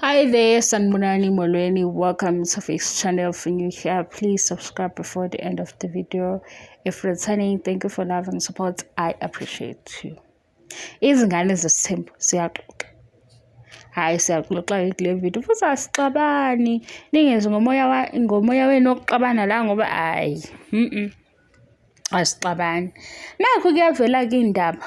Hi there, Sanmunani Molweni. Welcome to Face channel. If you're new here, please subscribe before the end of the video. If returning, thank you for love and support. I appreciate you. Izingane zesithembu siyaxoxa. Hayi siyaxoxa kule video. Futhi asixabani. Ningenze ngomoya wenu wokuxabana la ngoba hayi. Asixabani. Nakho kuyavela ke indaba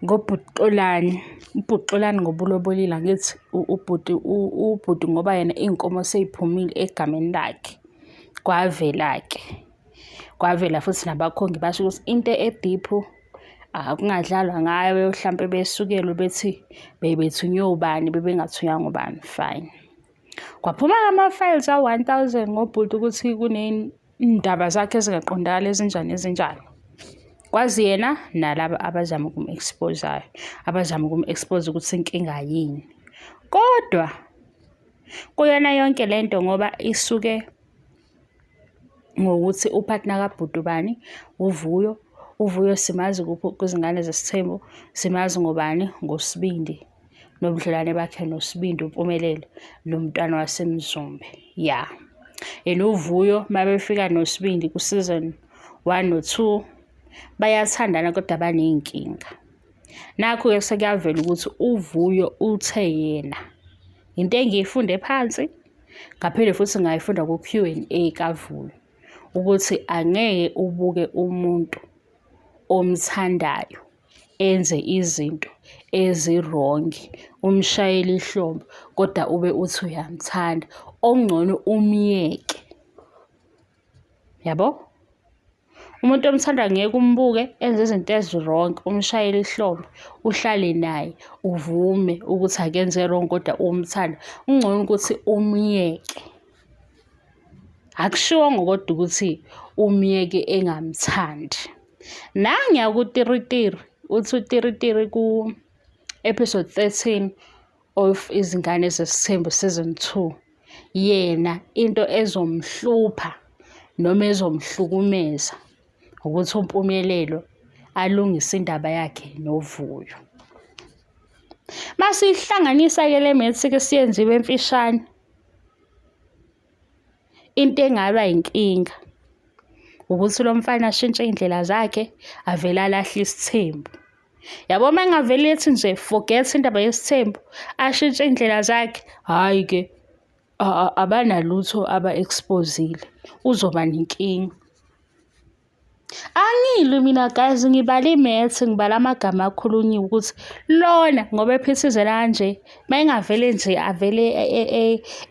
ngobhuti ubhuti ngobulobolile ngithi ubhuti ngoba yena inkomo seyiphumile egameni lakhe kwavela futhi nabakhongi basho ukuthi into ediphu kungadlalwa ngayo mhlambe besukelwe bethi bebethunywe ubani bebengathunywa ngobani fine kwaphuma ama-files a-1000 ngobhuti ukuthi kunendaba zakhe ezingaqondakala ezinjani kwazi yena nalabo abazama ukum-expose ukuthi inkinga yini kodwa kuyona yonke lento ngoba isuke ngokuthi upartner kabhuti ubani uvuyo simazi kuzingane zesithembu simazi ngobani ngoSibindi nobudlelwane bakhe noSibindi uMpumelelo nomntwana waseMzumbe yena uvuyo mabefika noSibindi ku season 1 no 2 bayathandana kodwa baneyinkinga nakho-ke sekuyavela ukuthi uvuyo uthe yena into engiyifunde phansi ngaphinde futhi ngayifunda ku-Q&A kavuyo ukuthi angeke ubuke umuntu omthandayo enze izinto ezirongi umshayele ihlombe kodwa ube uthi uyamthanda ongcono umyeke yabo. Umuntu omthanda ngeke umbuke enze izinto ezironke umshayele ihlombe uhlale naye uvume ukuthi akenze wrong kodwa umthanda ungcono ukuthi umyeke akushiwo ngokodwa ukuthi umyeke engamthandi nangiya ku-Tiritiri uthi uTiritiri ku episode 13 of Izingane Zesithembu season 2 yena into ezomhlupha noma ezomhlukumeza ukuthi uMpumelelo alungise indaba yakhe novuyo. Masihlanganisa ke le maths ke siyenziwe emfishane into engaba inkinga ukuthi lo mfana ashintshe indlela zakhe avela lahle isithembu yabo mangavela ethi nje forget indaba yesithembu ashintshe indlela zakhe hayi ke abanalutho aba-exposile uzoba nenkinga. Angilwi mina guys ngibala imaths ngibala amagama akhulunyiwe ukuthi lona ngoba ephithizela kanje mayengavele nje avele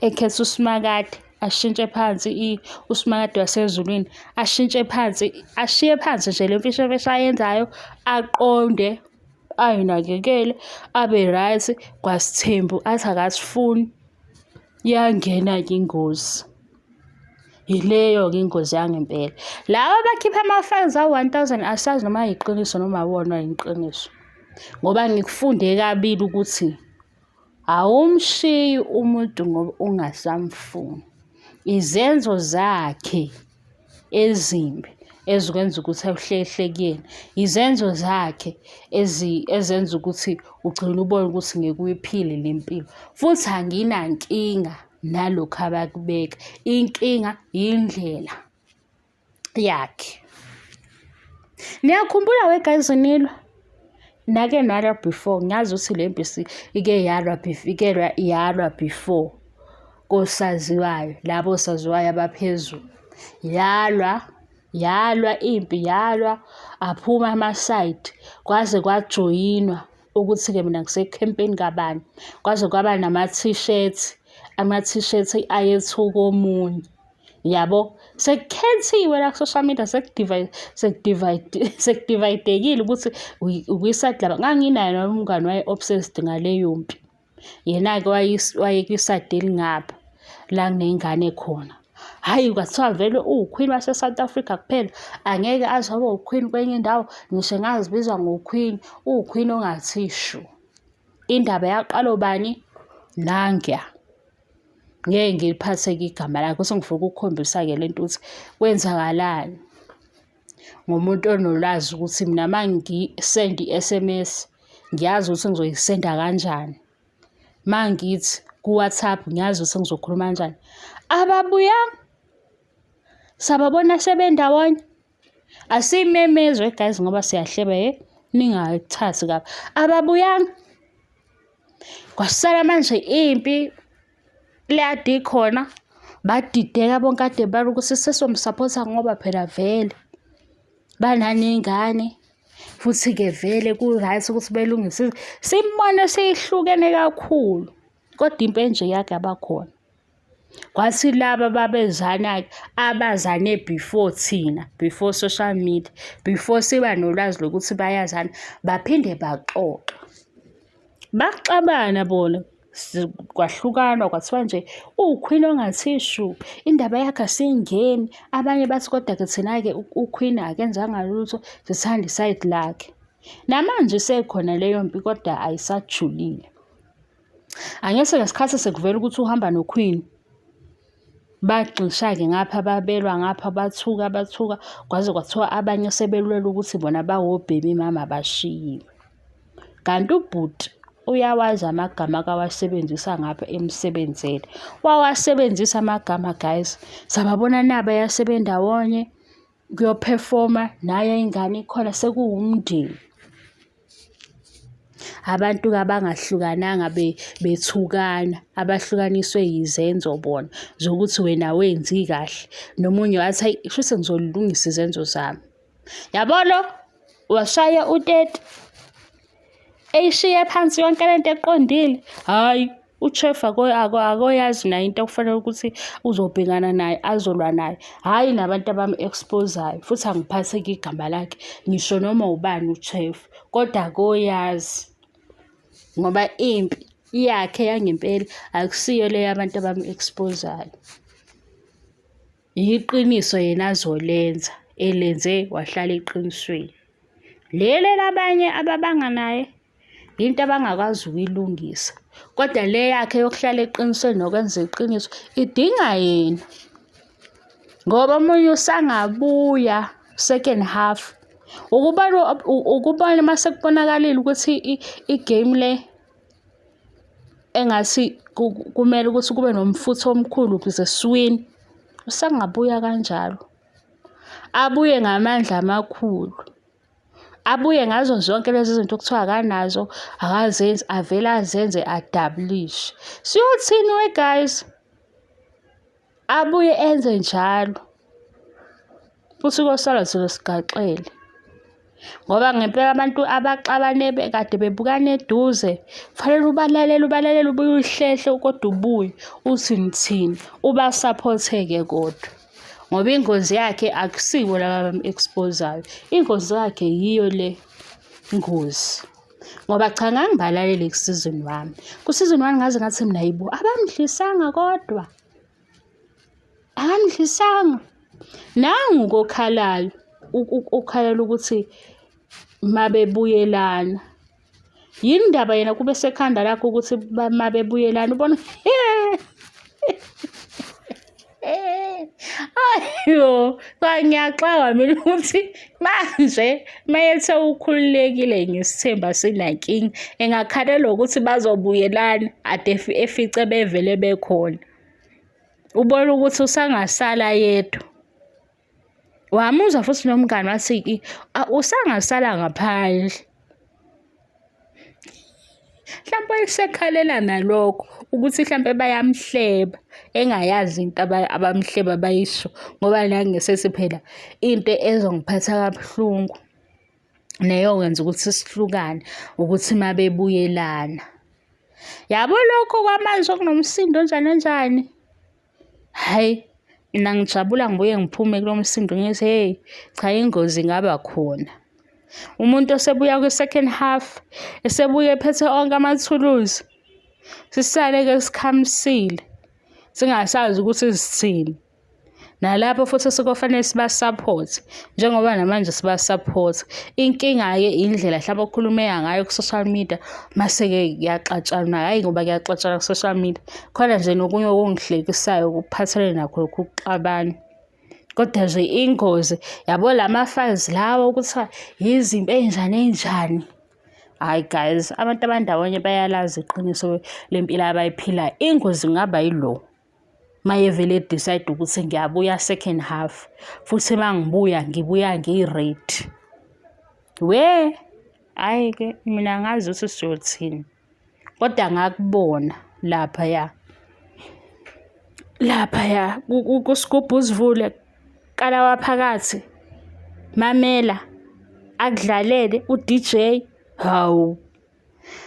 ekhetha uSimakade ashintshe phansi uSimakade wasezulwini ashintshe phansi ashiye phansi nje lemfisho ayenzayo aqonde ayinakekele abe right kwaSithembu athi akasifuni yangena ke ingozi ileyo-ke ingozi yangempela laba bakhipha ama-files a-1000 asazi noma yiqiniso noma awona yiqiniso ngoba ngikufunde kabili ukuthi awumshiyi umuntu ngoba ungasamfuni izenzo zakhe ezimbi ezikwenza ukuthi awuhlehle kuyena izenzo zakhe ezenza ukuthi ugcine ubone ukuthi ngeke uyiphile le mpilo futhi anginankinga nalokhu abakubeka inkinga yindlela yakhe. Niyakhumbula we guys nilwa nake nalwa before ngiyazi ukuthi le mpisi ike yalwa before kosaziwayo labo saziwayo abaphezulu yalwa impi aphuma ama-side kwaze kwajoyinwa ukuthi-ke mina ngisekhempeni kabani kwaze kwaba ama-t-shirt ayethuka omunye yabo sekukhethiwe la ku-social media sekudivayidekile ukuthi ukwiside laba nganginayo noma umngane waye-obsessed ngaleyo mpi yena-ke waye kwiside elingapha la kuney'ngane khona hhayi kwathiwa vele uwuqueen wase-South Africa kuphela angeke aze abe uqueen kwenye indawo ngisho ngazibizwa ngoqueen uwuqueen ongathishu indaba yaqala ubani nangiya ngeke ngiliphathe-ke igama lakhe sengifuna ukukhombisa-ke le nto ukuthi kwenzakalani ngomuntu onolwazi ukuthi mina uma ngisenda i-SMS ngiyazi ukuthi ngizoyisenda kanjani mangithi ku-WhatsApp ngiyazi ukuthi ngizokhuluma kanjani. Ababuyanga, sababona sebendawonye. Asimemezwe guys ngoba siyahleba ningayithathi kabi. Ababuyanga. Kwasala manje impi leyadi khona badideka bonke kade bari ukuthi sesomsupporta ngoba phela vele bananengane futhi-ke vele ku-right ukuthi belungise simbone seyihlukene kakhulu kodwa impi enje yake abakhona. Kwathi laba babezana-ke abazane before thina, before social media, before siba nolwazi lokuthi bayazana, baphinde baxoxa. Baxabana bona, kwahlukana kwathiwa nje uQueen ongathishu, indaba yakhe asingeni. Abanye bathi kodwa-ke thina-ke uQueen akenzanga lutho, sithanda isayidi lakhe. Namanje isekhona leyo mpi kodwa ayisajulile. Angese ngesikhathi sekuvela ukuthi uhamba noQueen, bagxisha-ke ngapha babelwa ngapha bathuka kwaze kwathiwa abanye sebelwela ukuthi bona bawo-baby mama bashiyiwe. Kanti ubhuti uyawazi amagama akawasebenzisa ngapha emsebenzini. Wawasebenzisa amagama guys. Sababona naba yasebendawonye kuyoperforma naye ingane ikhona sekuwumndeni. Abantu abangahlukananga bethukana, abahlukaniswe yizenzo bona zokuthi wena wenzi kahle, nomunye wathi hayi kusho ngizolungisa izenzo zami. Yabona washaya uteti eyishiye phansi yonke lento eqondile. Hayi uChef akoyazi nayo into okufanele ukuthi uzobhekana naye azolwa naye. Hayi nabantu abami-exposayo futhi angiphatheki igama lakhe ngisho noma ubani uChef kodwa akoyazi ngoba impi yakhe yangempela akusiyo le yabantu abami-exposayo. Iqiniso yena azolenza, elenze wahlala eqinisweni. Lele labanye ababanga naye into abangakwazi ukuyilungisa kodwa le yakhe yokuhlala eqinisweni nokwenza iqiniso idinga yena ngoba omunye usangabuya second half. Ukubona mase kubonakalile ukuthi igame le engathi kumele ukuthi kube nomfutho omkhulu ukuze siwin, usangabuya kanjalo. Abuye ngamandla amakhulu. Abuye ngazo zonke lezi zinto okuthiwa akanazo akazenzi, avele azenze adablish. Siyothini we guys? Abuye enze njalo. Futhi kosala sigaxele. Ngoba ngempela abantu abaxabane bekade bebukana eduze, kufanele ubalalele ubuye uhlehle kodwa ubuye uthi ngithini, uba supporteke kodwa. Ngoba ingozi yakhe akusibo laba bami-exposayo. Ingozi yakhe yiyo le ngozi. Ngoba cha ngangibalalele kusizini wami. Kusizini wami ngaze ngathi mina yibo abamdlisanga kodwa. Abamdlisanga. Nangu kokhalayo. Ukhalela ukuthi mabebuyelana. Yini indaba yena kube sekhanda lakho ukuthi mabebuyelana ubona ayo ngiyaxawa mina ukuthi manje mayethe ukhululekile ngesithemba sinankinga engakhalela ukuthi bazobuyelana ade efice bevele bekhona. Ubona ukuthi usangasala yedwa. Wamuzwa futhi nomngane wathi usangasala ngaphandle. Mhlawumbe isekhalela nalokho ukuthi mhlawumbe bayamhleba engayazi into abamhleba bayisho ngoba la ngesethi phela into ezongiphatha kabuhlungu neyokwenza ukuthi sihlukane ukuthi mabebuyelana. Yabo lokho kwamanje okunomsindo njani. Hayi mina ngijabula ngibuye ngiphume kulo msindo ngithi hey cha ingozi ingaba khona. Umuntu osebuya kwi-second half esebuye ephethe onke amathuluzi. Sisale-ke sikhamisile singasazi ukuthi sithini. Nalapho futhi sikufanele sibasupport njengoba namanje sibasupport. Inkinga-ke indlela mhlawumbe okhulumeka ngayo ku-social media mase-ke kuyaxatshana. Hayi ngoba kuyaxatshana ku-social media khona nje nokunye okungihlekisayo kuphathelene nakho lokhu ukuxabana. Kodwa nje ingozi yabo lama-files lawo ukuthi yizimpi enjani. Hhayi guys, abantu abandawonye bayalazi iqiniso lempilo abayiphilayo. Ingozi kungaba yilo maye vele decide ukuthi ngiyabuya second half, futhi mangibuya ngibuya ngi-ready. Hhayi-ke mina angazi ukuthi siyothini, kodwa ngakubona laphaya kusigubhu usivule, qala waphakathi, mamela akudlalele u-DJ. Hawu,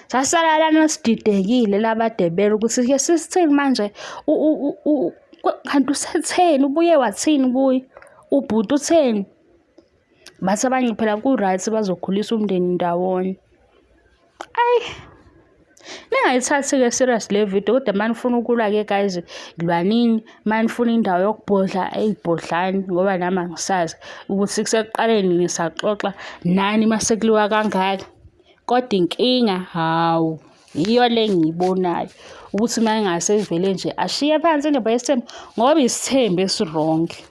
sasala lana sididekile labadebela ukuthi-ke sisithini manje, kanti usetheni, ubuye wathini kuye, ubhuti utheni? Bathi abanye phela ku-right bazokhulisa umndeni ndawonye. Ayi, ningayithathi-ke serious le video, kodwa manifuna ukulwa-ke guys, lwanini. Manifuna indawo yokubhodla ey'bhodlani, ngoba nami angisazi ukuthi kusekuqaleni nisaxoxa nani masekuliwa kangaka. Kodwa inkinga, hawu, yiyo le engiyibonayo ukuthi uma engase vele nje ashiye phansi indaba yesithembu, ngoba isithembu esirongi.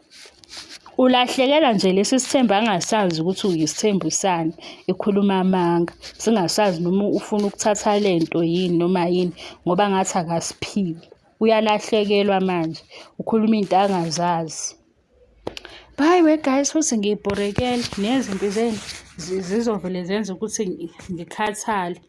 Ulahlekelwa nje lesi sithembu angasazi ukuthi uyisithembu sani, ekhuluma amanga, singasazi noma ufuna ukuthatha lento yini noma yini, ngoba ngathi akasiphiwe. Uyalahlekelwa manje, ukhuluma into angazazi. Bye guys, futhi ngiyibhorekele, nezinto zenu zizovele zenza ukuthi ngikhathale.